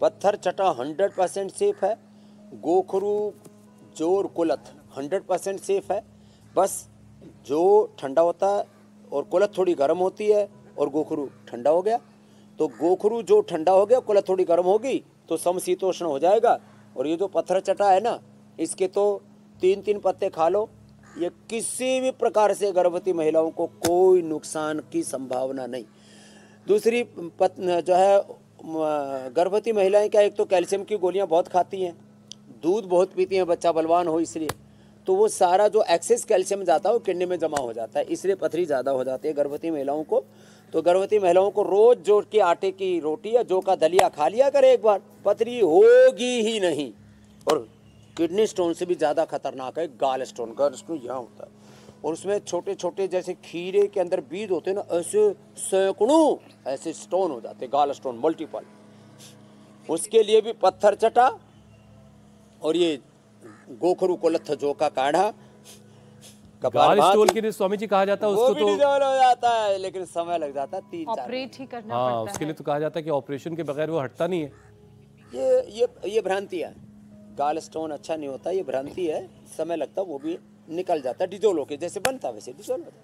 पत्थर चटा 100% सेफ है। गोखरू, जोर, कुलथ 100% सेफ है। बस जो ठंडा होता है और कुलथ थोड़ी गर्म होती है और गोखरू ठंडा हो गया, तो गोखरू जो ठंडा हो गया, कुलथ थोड़ी गर्म होगी तो समशीतोष्ण हो जाएगा। और ये जो पत्थर चटा है ना, इसके तो 3-3 पत्ते खा लो, ये किसी भी प्रकार से गर्भवती महिलाओं को कोई नुकसान की संभावना नहीं। दूसरी जो है गर्भवती महिलाएं क्या, एक तो कैल्शियम की गोलियां बहुत खाती हैं, दूध बहुत पीती हैं, बच्चा बलवान हो इसलिए, तो वो सारा जो एक्सेस कैल्शियम जाता है वो किडनी में जमा हो जाता है, इसलिए पथरी ज़्यादा हो जाती है गर्भवती महिलाओं को। तो गर्भवती महिलाओं को रोज जो के आटे की रोटी या जौ का दलिया खा लिया करे एक बार, पथरी होगी ही नहीं। और किडनी स्टोन से भी ज़्यादा खतरनाक है गाल स्टोन। गाल स्टोन यहाँ होता है और उसमें छोटे छोटे जैसे खीरे के अंदर बीज होते हैं ना, ऐसे सैकड़ों ऐसे स्टोन हो जाते हैं, गाल स्टोन मल्टीपल। उसके लिए भी पत्थर चटा और ये गोखरू कुलथ जौ का काढ़ा, गाल स्टोन के लिए स्वामी जी कहा जाता है उसको, तो डिजॉल्व हो जाता है लेकिन समय लग जाता है 3-4 ऑपरेट ही करना हाँ, पड़ता उसके है। लिए तो कहा जाता है कि ऑपरेशन के बगैर वो हटता नहीं है। ये भ्रांति है, गाल स्टोन अच्छा नहीं होता, ये भ्रांति है। समय लगता है, वो भी निकल जाता है डिजोल्व होके, जैसे बनता है वैसे डिजोल्व होता है।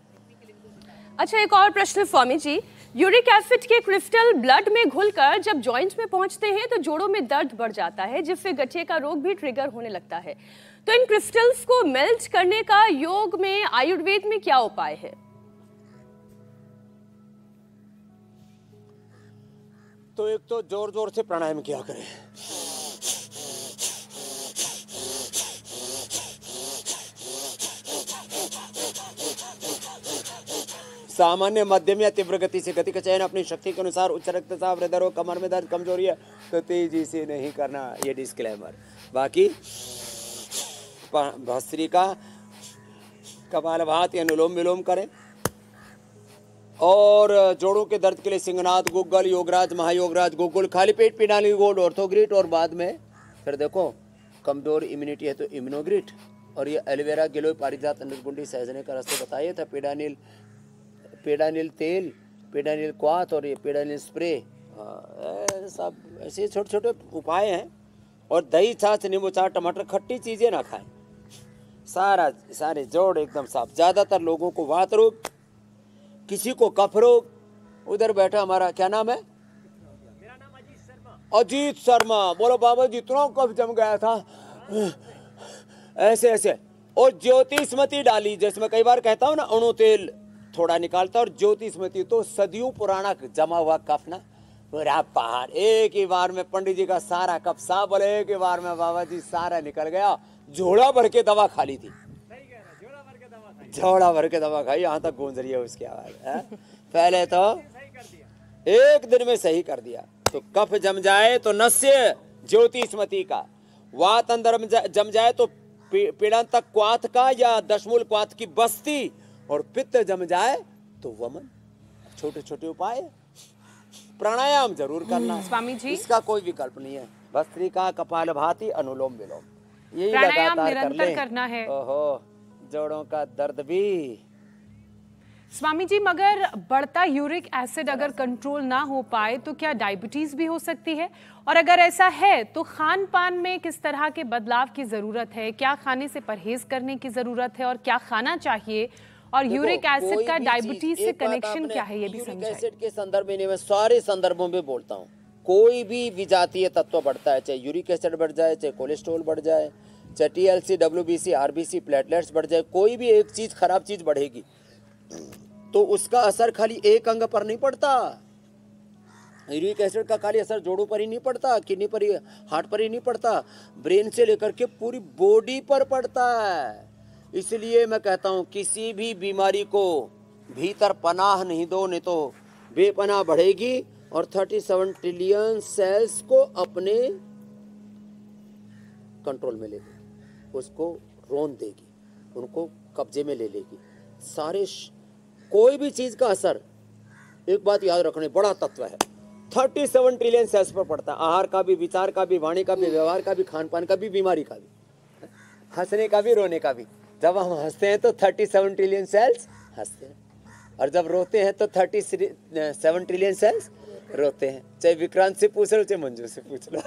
अच्छा, एक और प्रश्न स्वामी जी, यूरिक एसिड के क्रिस्टल ब्लड में घुलकर जब जॉइंट्स में पहुंचते हैं तो जोड़ों में दर्द बढ़ जाता है, जिससे गठिया का रोग भी ट्रिगर होने लगता है। तो इन क्रिस्टल्स को मेल्ट करने का योग में, आयुर्वेद में क्या उपाय है? तो एक तो जोर जोर से प्राणायाम किया करें। सामान्य, मध्यम या तीव्र गति से गति का चयन अपनी शक्ति के अनुसार। उच्च रक्तचाप, हृदय रोग, कमर में दर्द, कमजोरी है तो तेजी से नहीं करना, ये डिस्क्लेमर। बाकी भस्त्रिका, कपालभाति, अनुलोम विलोम करें। और जोड़ों के दर्द के लिए सिंहनाद, गुग्गल, योगराज, महायोगराज, गुग्गुल, खाली पेट पिडानिल गोल्ड, ऑर्थोग्रिट। और बाद में फिर देखो कमजोर इम्यूनिटी है तो इम्यूनोग्रिट। और ये एलोवेरा, गिलोय, पारिजात, अमृतकुंडी, सहजने का रस बताया था। पेडानिल तेल, पेडानिल क्वाथ और ये पेडानिल स्प्रे, सब ऐसे छोटे छोटे उपाय हैं। और दही, छाछ, नींबू चाट, टमाटर, खट्टी चीज़ें ना खाएं। सारे जोड़ एकदम साफ। ज़्यादातर लोगों को वात रोग, किसी को कफ रोग। उधर बैठा हमारा क्या नाम है? मेरा नाम अजीत शर्मा। बोलो बाबा जी इतना कफ जम गया था, ऐसे ऐसे। और ज्योतिषमती डाली, जैसे मैं कई बार कहता हूँ ना, अणु तेल थोड़ा निकालता। और ज्योतिषमती तो सदियों पुराना जमा हुआ कफ ना, पूरा पहाड़। एक ही बार में पंडित जी का सारा कफ साफ, बोले एक ही बार में बाबा जी सारा निकल गया। झोला भर के दवा खा ली थी, झोला भर के दवा खाई, यहाँ तक गूंज रही है उसकी आवाज। पहले तो एक दिन में सही कर दिया। तो कफ जम जाए तो नस्य ज्योतिषमती का, वात अंदर जम जाए तो पीड़ांतक क्वाथ का या दशमूल क्वाथ की बस्ती, और पित्त जम जाए तो वमन। छोटे छोटे उपाय। प्राणायाम जरूर करना स्वामी जी, इसका कोई विकल्प नहीं है। भस्त्रिका, कपालभाति, अनुलोम विलोम, यही प्राणायाम लगातार निरंतर करना है। ओहो, जोड़ों का दर्द भी। स्वामी जी, मगर बढ़ता यूरिक एसिड अगर कंट्रोल ना हो पाए तो क्या डायबिटीज भी हो सकती है? और अगर ऐसा है तो खान पान में किस तरह के बदलाव की जरूरत है? क्या खाने से परहेज करने की जरूरत है और क्या खाना चाहिए? और यूरिक एसिड का डायबिटीज से कनेक्शन क्या है, ये भी समझाइए। यूरिक एसिड के संदर्भ में मैं सारे संदर्भों में बोलता हूँ। कोई भी विजातीय तत्व बढ़ता है, चाहे यूरिक एसिड बढ़ जाए, चाहे कोलेस्ट्रॉल बढ़ जाए, चाहे TLC, WBC, RBC, प्लेटलेट्स बढ़ जाए, कोई भी एक चीज खराब चीज बढ़ेगी तो उसका असर खाली एक अंग पर नहीं पड़ता। यूरिक एसिड का खाली असर जोड़ों पर ही नहीं पड़ता, किडनी पर ही, हार्ट पर ही नहीं पड़ता, ब्रेन से लेकर के पूरी बॉडी पर पड़ता है। इसलिए मैं कहता हूँ किसी भी बीमारी को भीतर पनाह नहीं दो, नहीं तो बेपनाह बढ़ेगी और 37 ट्रिलियन सेल्स को अपने कंट्रोल में ले लेगी, उसको रोन देगी, उनको कब्जे में ले लेगी। सारे कोई भी चीज का असर, एक बात याद रखने, बड़ा तत्व है, 37 ट्रिलियन सेल्स पर पड़ता है। आहार का भी, विचार का भी, वाणी का भी, व्यवहार का भी, खान पान का भी, बीमारी का भी, हंसने का भी, रोने का भी। जब हम हंसते हैं तो 37 ट्रिलियन सेल्स हंसते हैं, और जब रोते हैं तो 37 ट्रिलियन सेल्स रोते हैं। चाहे विक्रांत से पूछ लो, चाहे मंजू से पूछ लो।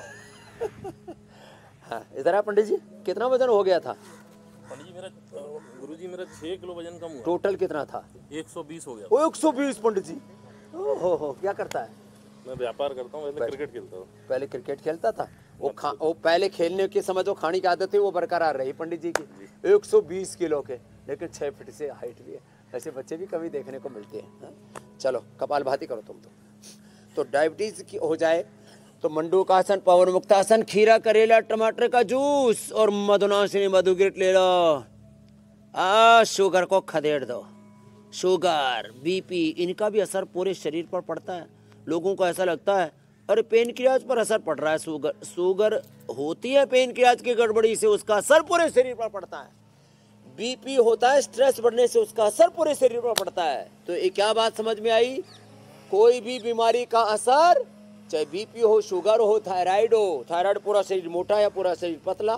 हाँ, इधर आ पंडित जी, कितना वजन हो गया था? पंडित जी गुरुजी मेरा 6 किलो वजन कम हुआ। टोटल कितना था? 120 हो गया। ओ 120 पंडित जी। ओहो, क्या करता है? मैं व्यापार करता हूँ, पहले क्रिकेट खेलता था। पहले क्रिकेट खेलता था। वो पहले खेलने की समझो खाने की आदत थी, वो बरकरार रही पंडित जी की। 120 किलो के, लेकिन 6 फीट से हाइट भी है। ऐसे बच्चे भी कभी देखने को मिलते हैं। चलो कपालभाति करो तुम तो डायबिटीज की हो जाए तो मंडूकासन, पवन मुक्तासन, खीरा, करेला, टमाटर का जूस और मधुनाशिनी मधुगिट ले लो। शुगर को खदेड़ दो। शुगर, बीपी, इनका भी असर पूरे शरीर पर पड़ता है। लोगों को ऐसा लगता है अरे पेनक्रियाज पर असर पड़ रहा है। शुगर होती है पेनक्रियाज की गड़बड़ी से, उसका असर पूरे शरीर पर पड़ता है। बीपी होता है स्ट्रेस बढ़ने से, उसका असर पूरे शरीर पर पड़ता है। तो ये क्या बात समझ में आई? कोई भी बीमारी का असर, चाहे बीपी हो, शुगर हो, थायराइड हो, थायराइड पूरा शरीर मोटा या पूरा शरीर पतला,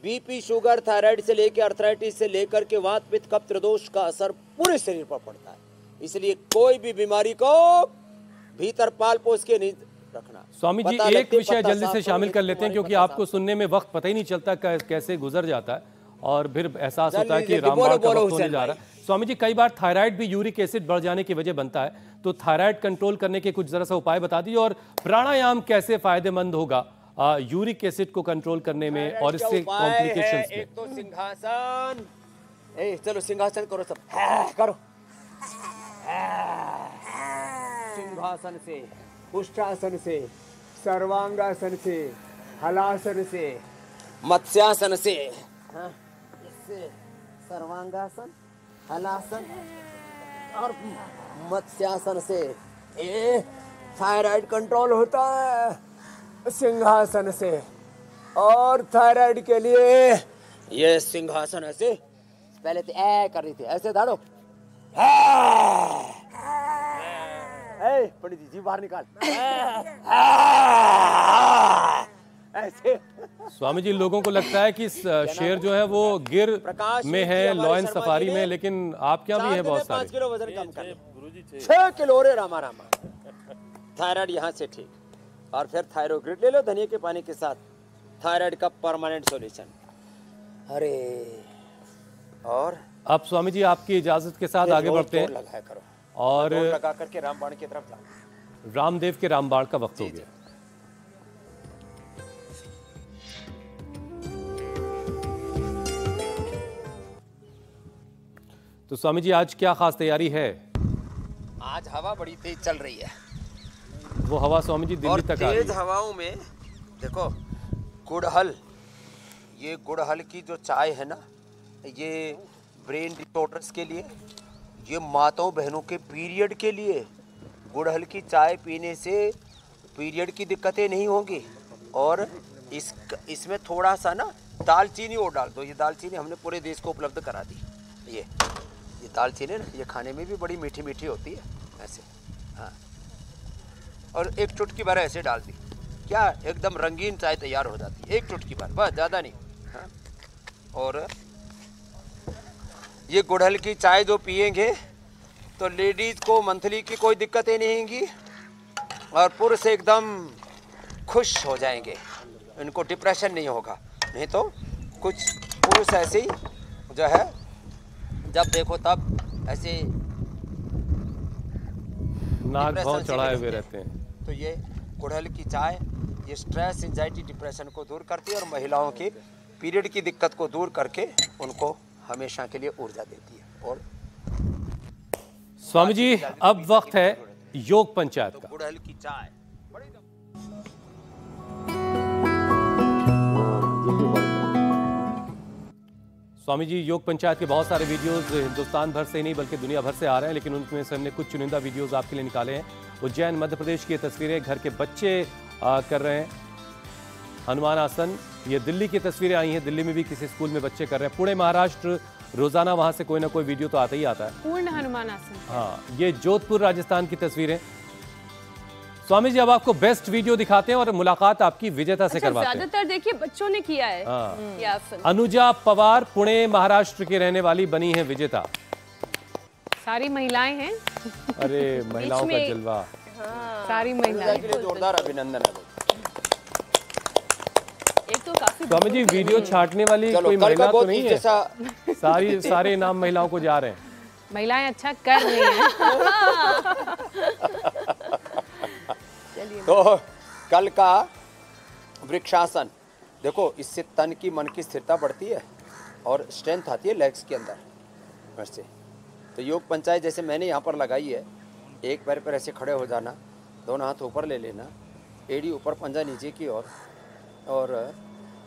बीपी, शुगर, थायराइड से लेकर अर्थराइटिस से लेकर के वात, पित्त, कफ, त्रिदोष का असर पूरे शरीर पर पड़ता है। इसलिए कोई भी बीमारी को भीतर पाल पोस के नहीं रखना। स्वामी जी, एक विषय जल्दी से शामिल कर लेते हैं क्योंकि आपको सुनने में वक्त पता ही नहीं चलता कैसे गुजर जाता है। और फिर एहसास होता है कि रामबाण का वक्त होने जा रहा है। स्वामी जी, कई बार थायराइड भी यूरिक एसिड बढ़ जाने की वजह बनता है, तो थायराइड कंट्रोल करने के कुछ जरा सा उपाय बता दीजिए, और प्राणायाम कैसे फायदेमंद होगा यूरिक एसिड को कंट्रोल करने में और इससे कॉम्प्लिकेशंस में। एक तो सिंहासन, चलो सिंहासन करो सब, करो सिंहासन से, उष्टासन से, सर्वांगासन से, हलासन से, मत्स्यासन से, इससे सर्वांगासन, हलासन और मत्स्यासन से ये थायराइड कंट्रोल होता है। सिंहासन से, और थायराइड के लिए ये सिंहासन ऐसे, पहले तो ऐ कर रही थी, ऐसे दाड़ो, पंडित जी बाहर निकाल, ऐसे। स्वामी जी, लोगों को लगता है कि शेर जो है वो गिर में है, लॉयन सफारी में, लेकिन आप क्या भी है बहुत सारे। 5 किलो वजन कम कर, 6 किलो रे रामा रामा। थायराइड यहाँ से ठीक, और फिर थायरोग्रिड ले लो धनिया के पानी के साथ, थायराइड का परमानेंट सॉल्यूशन। अरे और अब स्वामी जी आपकी इजाजत के साथ आगे बढ़ते हैं, लगाया करो और लगा करके रामबाण की तरफ जाओ। रामदेव के रामबाण का वक्त हो गया। तो स्वामी जी, आज क्या खास तैयारी है? आज हवा बड़ी तेज चल रही है, वो हवा स्वामी जी दिल्ली तक आ रही तेज है। हवाओं में देखो गुड़हल, ये गुड़हल की जो चाय है ना, ये ब्रेन डिसऑर्डर्स के लिए, ये माताओं बहनों के पीरियड के लिए गुड़हल की चाय पीने से पीरियड की दिक्कतें नहीं होंगी। और इसमें थोड़ा सा ना दालचीनी और डाल दो। ये दालचीनी हमने पूरे देश को उपलब्ध करा दी। ये दालचीनी ना, ये खाने में भी बड़ी मीठी मीठी होती है ऐसे, हाँ। और एक चुटकी भर ऐसे डाल दी, क्या एकदम रंगीन चाय तैयार हो जाती है, एक चुटकी भर, बस ज़्यादा नहीं, हाँ। और ये गुड़हल की चाय जो पिएंगे तो लेडीज़ को मंथली की कोई दिक्कतें नहीं होंगी, और पुरुष एकदम खुश हो जाएंगे, इनको डिप्रेशन नहीं होगा। नहीं तो कुछ पुरुष ऐसे ही जो है, जब देखो तब ऐसे नाक भाव चढ़ाए हुए रहते हैं। तो ये गुड़हल की चाय ये स्ट्रेस, एंजाइटी, डिप्रेशन को दूर करती है, और महिलाओं की पीरियड की दिक्कत को दूर करके उनको हमेशा के लिए ऊर्जा देती है। और स्वामी जी, अब वक्त है योग पंचायत का। गुड़हल की चाय स्वामी जी, योग पंचायत के बहुत सारे वीडियोस हिंदुस्तान भर से ही नहीं बल्कि दुनिया भर से आ रहे हैं, लेकिन उनमें से हमने कुछ चुनिंदा वीडियोस आपके लिए निकाले हैं। उज्जैन मध्य प्रदेश की तस्वीरें, घर के बच्चे कर रहे हैं हनुमान आसन। ये दिल्ली की तस्वीरें आई हैं, दिल्ली में भी किसी स्कूल में बच्चे कर रहे हैं। पुणे महाराष्ट्र, रोजाना वहां से कोई ना कोई वीडियो तो आता ही आता है। पूर्ण हनुमान आसन। हाँ, ये जोधपुर राजस्थान की तस्वीरें। स्वामी जी, अब आपको बेस्ट वीडियो दिखाते हैं और मुलाकात आपकी विजेता से करवाते हैं। ज्यादातर देखिए बच्चों ने किया है हाँ। ये आसन। अनुजा पवार पुणे महाराष्ट्र की रहने वाली बनी है विजेता। सारी महिलाएं हैं। अरे महिलाओं का जलवा। सारी महिलाएं। के लिए जोरदार अभिनंदन है। एक तो काफी स्वामी जी, वीडियो छाटने वाली कोई महिला तो नहीं है? सारे इनाम महिलाओं को जा रहे हैं। महिलाएं अच्छा कर रही हैं। तो कल का वृक्षासन देखो, इससे तन की मन की स्थिरता बढ़ती है और स्ट्रेंथ आती है लेग्स के अंदर वैसे। तो योग पंचायत जैसे मैंने यहाँ पर लगाई है, एक पैर पर ऐसे खड़े हो जाना, दोनों हाथ ऊपर ले लेना, एड़ी ऊपर, पंजा नीचे की ओर। और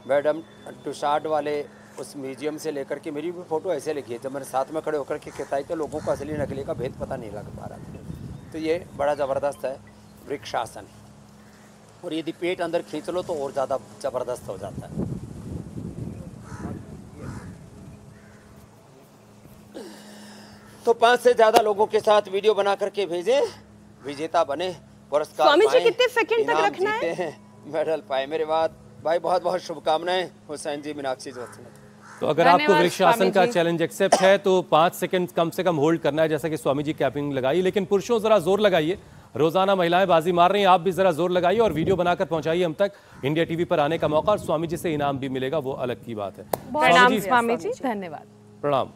मैडम टुसाड वाले उस म्यूजियम से लेकर के मेरी भी फ़ोटो ऐसे लिखी है, जब मैंने साथ में खड़े होकर के खिंचाई तो लोगों को असली नकली का भेद पता नहीं लग पा रहा था। तो ये बड़ा ज़बरदस्त है वृक्षासन। और यदि पेट अंदर खींच लो तो और ज़्यादा ज़बरदस्त हो जाता है। तो 5 से ज़्यादा लोगों के साथ वीडियो बना करके भेजें, विजेता बने, पुरस्कार स्वामी जी पाएं, कितने सेकंड तक रखना है? मेडल पाए। मेरे बाद भाई बहुत बहुत शुभकामनाएं हुसैन जी, मीनाक्षी जी। तो अगर आपको धन्यवाद वृक्षासन स्वामी का जी। चैलेंज एक्सेप्ट है तो 5 सेकंड कम से कम होल्ड करना है, जैसा कि स्वामी जी कैपिंग लगाई। लेकिन पुरुषों जरा जोर लगाइए, रोजाना महिलाएं बाजी मार रही हैं, आप भी जरा जोर लगाइए और वीडियो बनाकर पहुंचाइए हम तक। इंडिया टीवी पर आने का मौका और स्वामी जी से इनाम भी मिलेगा, वो अलग की बात है। प्रणाम स्वामी जी, स्वामी जी, धन्यवाद। प्रणाम।